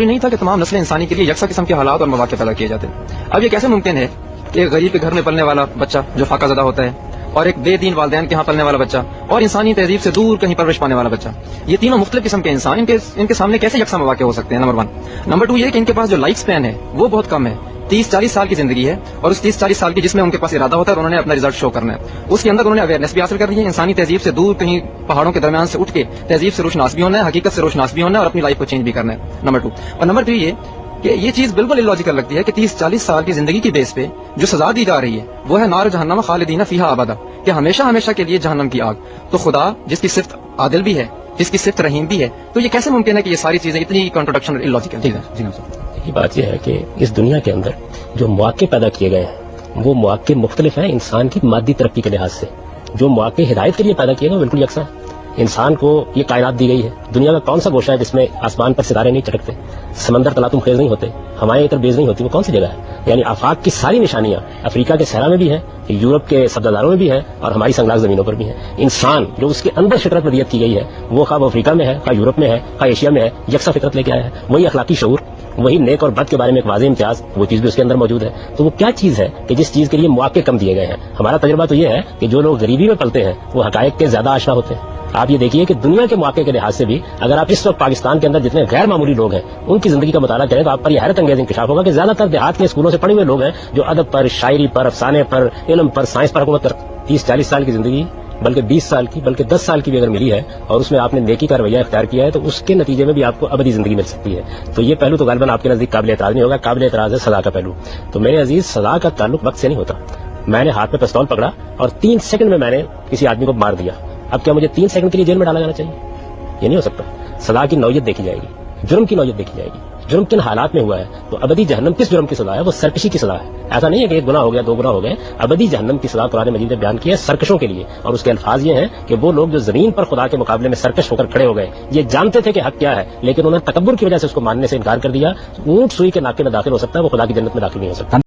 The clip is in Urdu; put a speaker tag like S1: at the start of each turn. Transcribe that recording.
S1: نہیں تھا کہ تمام نسلیں انسانی کے لیے یکساں قسم کے حالات اور مواقع پیدا کیے جاتے ہیں۔ اب یہ کیسے ممکن ہے کہ ایک غریب کے گھر میں پلنے والا بچہ جو فاقہ زدہ ہوتا ہے، اور ایک بے دین والدین کے ہاں پلنے والا بچہ، اور انسانی تہذیب سے دور کہیں پرورش پانے والا بچہ، یہ تینوں مختلف قسم کے انسان ان کے سامنے کیسے یکساں مواقع ہو سکتے ہیں؟ نمبر 1۔ نمبر 2 یہ کہ ان کے پاس جو لائف سپین ہے وہ بہت کم ہے، 30-40 سال کی زندگی ہے، اور اس 30-40 سال کی جس میں ان کے پاس ارادہ ہوتا ہے اور انہوں نے اپنا رزلٹ شو کرنا ہے، اس کے اندر انہوں نے اویئرنیس بھی حاصل کرنی ہے، انسانی تہذیب سے دور کہیں پہاڑوں کے درمیان سے اٹھ کے تہذیب سے روشناس بھی ہونا ہے، حقیقت سے روشناس بھی ہونا ہے، اور اپنی لائف کو چینج بھی کرنا ہے۔ نمبر 2 اور نمبر 3 یہ کہ یہ چیز بالکل اللاجیکل لگتی ہے کہ 30-40 سال کی زندگی کی بیس پہ جو سزا دی جا رہی ہے وہ ہے نار جہنم خالدین فیہا ابدا، کہ ہمیشہ ہمیشہ کے لیے جہنم کی آگ۔ تو خدا جس کی صفت عادل بھی ہے، جس کی صفت رحیم بھی ہے، تو یہ کیسے ممکن ہے کہ یہ ساری چیزیں اتنی کنٹروڈکشن اللاجیکل؟ جی
S2: یہ بات یہ ہے کہ اس دنیا کے اندر جو مواقع پیدا کیے گئے ہیں وہ مواقع مختلف ہیں انسان کی مادی ترقی کے لحاظ سے۔ جو مواقع ہدایت کے لیے پیدا کیے گئے وہ بالکل یکساں ہیں۔ انسان کو یہ کائنات دی گئی ہے، دنیا کا کون سا گوشہ ہے جس میں آسمان پر ستارے نہیں چٹکتے، سمندر تلاتم خیز نہیں ہوتے، ہوائیں اتر بیز نہیں ہوتی، وہ کون سی جگہ ہے؟ یعنی آفاق کی ساری نشانیاں افریقہ کے صحرا میں بھی ہیں، یورپ کے سبزاداروں میں بھی ہیں، اور ہماری سنگلاخ زمینوں پر بھی ہیں۔ انسان جو اس کے اندر فطرت ودیت کی گئی ہے وہ خواہ افریقہ میں ہے، خواہ یورپ میں ہے، خواہ ایشیا میں ہے، یکساں فطرت لے کے آیا ہے۔ وہی اخلاقی شعور، وہی نیک اور بد کے بارے میں ایک واضح امتیاز، وہ چیز بھی اس کے اندر موجود ہے۔ تو وہ کیا چیز ہے کہ جس چیز کے لیے مواقع کم دیے گئے ہیں؟ ہمارا تجربہ تو یہ ہے کہ جو لوگ غریبی میں پلتے ہیں وہ حقائق کے زیادہ آشنا ہوتے ہیں۔ آپ یہ دیکھیے کہ دنیا کے مواقع کے لحاظ سے بھی اگر آپ اس وقت پاکستان کے اندر جتنے غیر معمولی لوگ ہیں ان کی زندگی کا مطالعہ کریں تو آپ پر یہ حیرت انگیز انکشاف ہوگا کہ زیادہ تر دیہات کے اسکولوں سے پڑھے ہوئے لوگ ہیں جو ادب پر، شاعری پر، افسانے پر، علم پر، سائنس پر حکومت کرتے ہیں۔ 30-40 سال کی زندگی، بلکہ 20 سال کی، بلکہ 10 سال کی بھی اگر ملی ہے اور اس میں آپ نے نیکی کا رویہ اختیار کیا ہے تو اس کے نتیجے میں بھی آپ کو ابدی زندگی مل سکتی ہے۔ تو یہ پہلو تو غالباً آپ کے نزدیک قابل اعتراض نہیں ہوگا، قابل اعتراض ہے سزا کا پہلو۔ تو میرے عزیز، سزا کا تعلق وقت سے نہیں ہوتا۔ میں نے ہاتھ میں پستول پکڑا اور 3 سیکنڈ میں میں نے کسی آدمی کو مار دیا، اب کیا مجھے 3 سیکنڈ کے لیے جیل میں ڈالا جانا چاہیے؟ یہ نہیں ہو سکتا۔ سزا کی نوعیت دیکھی جائے گی، جرم کی نوعیت دیکھی جائے گی، جرم کن حالات میں ہوا ہے۔ تو ابدی جہنم کس جرم کی سزا ہے؟ وہ سرکشی کی سزا ہے۔ ایسا نہیں ہے کہ 1 گناہ ہو گیا، 2 گناہ ہو گئے۔ ابدی جہنم کی سزا قرآن مجید نے بیان کی ہے سرکشوں کے لیے، اور اس کے الفاظ یہ ہیں کہ وہ لوگ جو زمین پر خدا کے مقابلے میں سرکش ہو کر کھڑے ہو گئے، یہ جانتے تھے کہ حق کیا ہے لیکن انہوں نے تکبر کی وجہ سے اس کو ماننے سے انکار کر دیا۔ اونٹ سوئی کے ناکے میں داخل ہو سکتا ہے، وہ خدا کی جنت میں داخل نہیں ہو سکتا۔